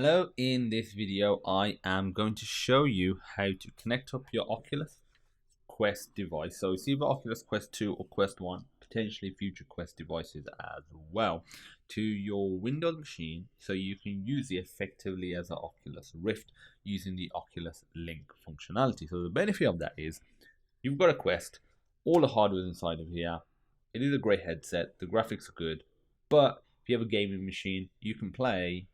Hello, in this video I am going to show you how to connect up your Oculus Quest device. So it's either Oculus Quest 2 or Quest 1, potentially future Quest devices as well, to your Windows machine so you can use it effectively as an Oculus Rift using the Oculus Link functionality. So the benefit of that is you've got a Quest, all the hardware is inside of here. It is a great headset, the graphics are good, but if you have a gaming machine, you can play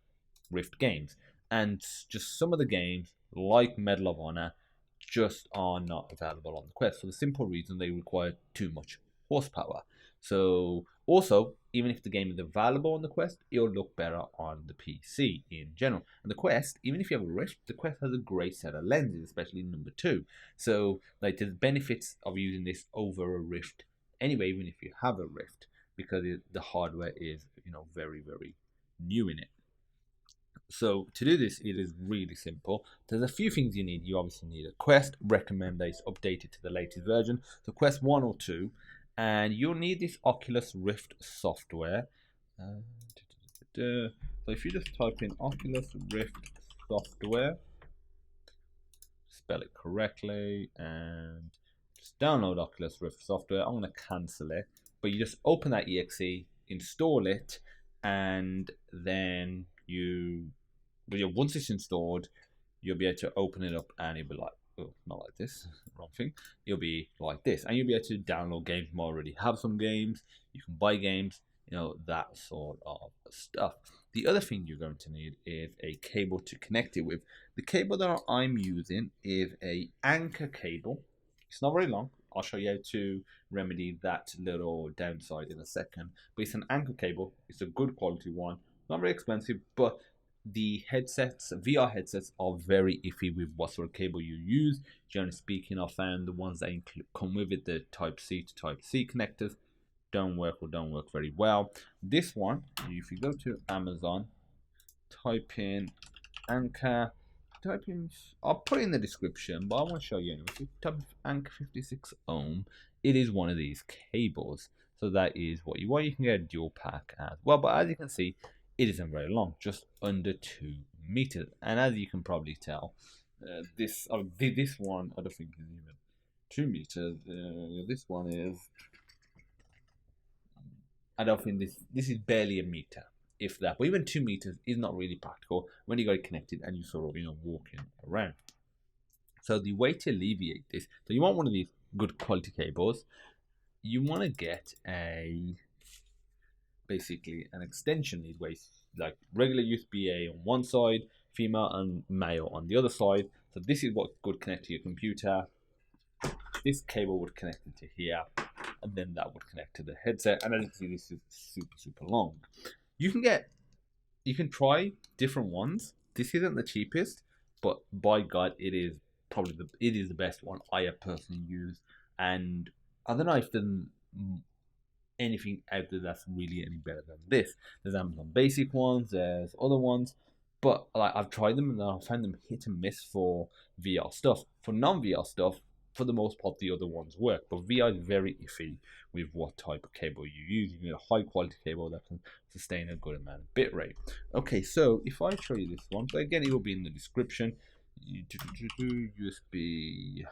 Rift games, and just some of the games like Medal of Honor just are not available on the Quest for the simple reason they require too much horsepower. So also, even if the game is available on the Quest, it'll look better on the PC in general. And the Quest, even if you have a Rift, the Quest has a great set of lenses, especially number 2. So like there's benefits of using this over a Rift anyway, even if you have a Rift, because the hardware is very new in it. So to do this, it is really simple. There's a few things you need. You obviously need a Quest. Recommend that it's updated to the latest version. So Quest 1 or 2. And you'll need this Oculus Rift software. So if you just type in Oculus Rift software, spell it correctly, and just download Oculus Rift software. I'm going to cancel it. But you just open that exe, install it, and then once it's installed, you'll be able to open it up and it'll be like, oh, not like this, wrong thing. It'll be like this, and you'll be able to download games. You already have some games, you can buy games, that sort of stuff. The other thing you're going to need is a cable to connect it with. The cable that I'm using is a anchor cable. It's not very long. I'll show you how to remedy that little downside in a second. But it's an anchor cable. It's a good quality one. Not very expensive, but the VR headsets are very iffy with what sort of cable you use. Generally speaking, I found the ones that come with it, the Type C to Type C connectors, don't work very well. This one, if you go to Amazon, type in Anchor, I'll put it in the description, but I want to show you anyway. If you type Anchor 56 ohm, it is one of these cables. So that is what you want. You can get a dual pack as well, but as you can see, it isn't very long, just under 2 meters. And as you can probably tell, this one, I don't think is even 2 meters. This one is, I don't think this is barely a meter, if that. But even 2 meters is not really practical when you got it connected and you sort of walking around. So the way to alleviate this, so you want one of these good quality cables. You want to get basically an extension lead, like regular USB-A on one side, female and male on the other side. So this is what would connect to your computer. This cable would connect into here, and then that would connect to the headset. And as you can see, this is super long. You can try different ones. This isn't the cheapest, but by God, it is the best one I have personally used. And I don't know if there's anything out there that's really any better than this. There's Amazon basic ones, there's other ones, but I've tried them and I found them hit and miss for VR stuff. For non-VR stuff, for the most part, the other ones work, but VR is very iffy with what type of cable you use. You need a high quality cable that can sustain a good amount of bitrate. Okay, so if I show you this one, but again, it will be in the description. USB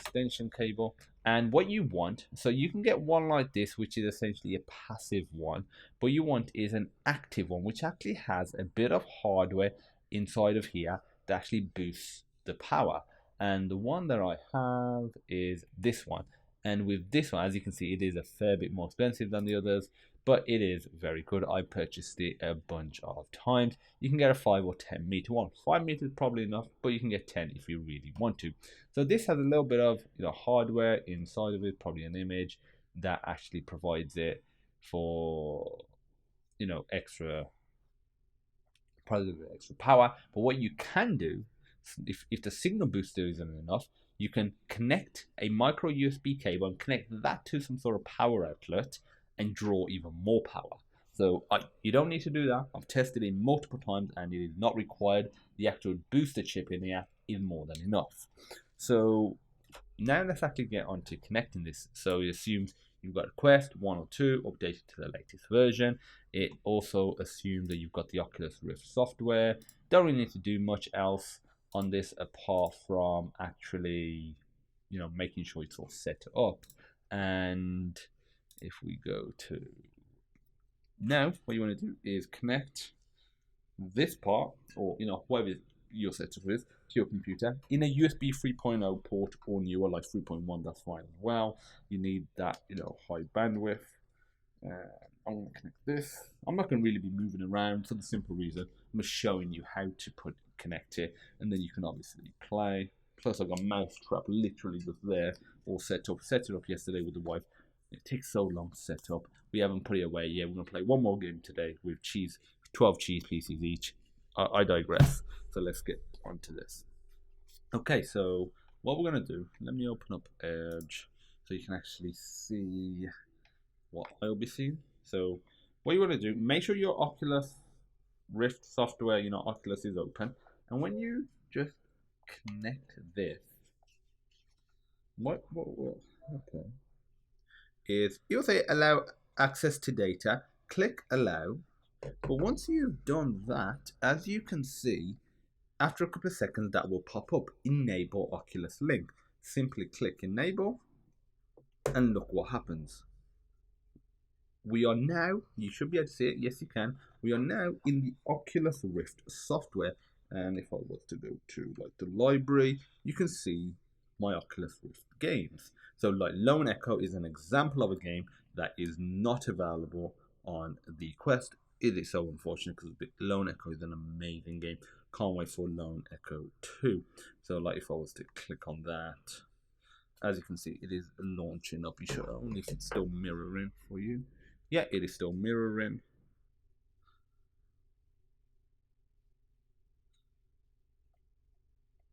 extension cable. And what you want, so you can get one like this, which is essentially a passive one, but you want is an active one, which actually has a bit of hardware inside of here that actually boosts the power. And the one that I have is this one. And with this one, as you can see, it is a fair bit more expensive than the others, but it is very good. I purchased it a bunch of times. You can get a 5 or 10 meter one. 5 meters probably enough, but you can get 10 if you really want to. So this has a little bit of hardware inside of it, probably an image that actually provides it for extra power. But what you can do, if the signal booster isn't enough, you can connect a micro USB cable and connect that to some sort of power outlet and draw even more power. So you don't need to do that. I've tested it multiple times and it is not required. The actual booster chip in the app is more than enough. So now let's actually get on to connecting this. So it assumes you've got a Quest 1 or 2 updated to the latest version. It also assumes that you've got the Oculus Rift software. Don't really need to do much else on this apart from actually, making sure it's all set up. And if we go to now, what you want to do is connect this part, or whatever your setup is, to your computer in a USB 3.0 port or newer, like 3.1. That's fine as well. You need that high bandwidth. I'm going to connect this. I'm not going to really be moving around for the simple reason I'm just showing you how to connect it, and then you can obviously play. Plus, I've got a mouse trap literally just there, all set up. Set it up yesterday with the wife. It takes so long to set up. We haven't put it away yet. We're going to play one more game today with 12 cheese pieces each. I digress. So let's get onto this. Okay, so what we're going to do, let me open up Edge so you can actually see what I'll be seeing. So what you want to do, make sure your Oculus Rift software, Oculus is open. And when you just connect this, okay, is you'll say allow access to data, click allow. But once you've done that, as you can see, after a couple of seconds that will pop up, enable Oculus Link. Simply click enable and look what happens. We are now, you should be able to see it, yes you can, we are now in the Oculus Rift software. And if I was to go to the library, you can see my Oculus Rift games. So Lone Echo is an example of a game that is not available on the Quest. It is so unfortunate because Lone Echo is an amazing game. Can't wait for Lone Echo 2. So if I was to click on that, as you can see, it is launching up. You should only if it's still mirroring for you. Yeah, it is still mirroring.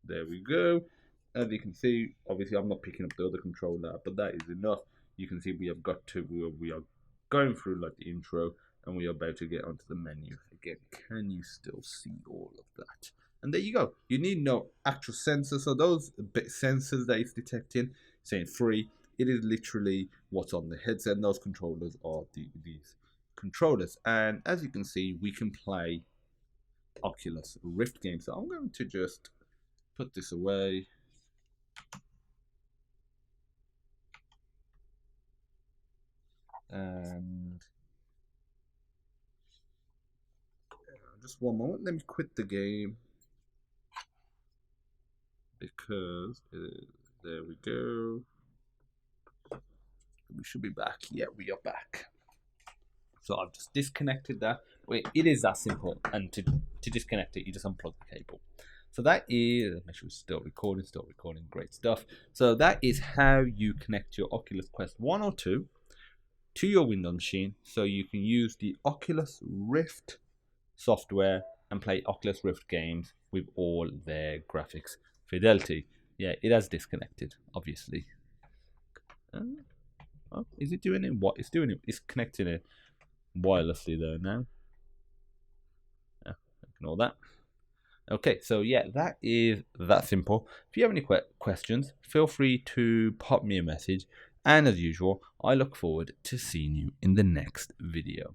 There we go. As you can see, obviously I'm not picking up the other controller, but that is enough. You can see we have got to, we are going through the intro, and we are about to get onto the menu again. Can you still see all of that? And there you go. You need no actual sensor. So those sensors that it's detecting, saying free, it is literally what's on the headset. And those controllers are these controllers. And as you can see, we can play Oculus Rift games. So I'm going to just put this away. And just one moment, let me quit the game because there we go. We should be back. Yeah, we are back. So I've just disconnected that. Wait, it is that simple. And to disconnect it, you just unplug the cable. So that is, make sure it's still recording, great stuff. So that is how you connect your Oculus Quest 1 or 2 to your Windows machine, so you can use the Oculus Rift software and play Oculus Rift games with all their graphics fidelity. Yeah, it has disconnected, obviously. Oh, is it doing it? What it's doing? It's connecting it wirelessly there now. Yeah, ignore that. Okay, so yeah, that is that simple. If you have any questions, feel free to pop me a message. And as usual, I look forward to seeing you in the next video.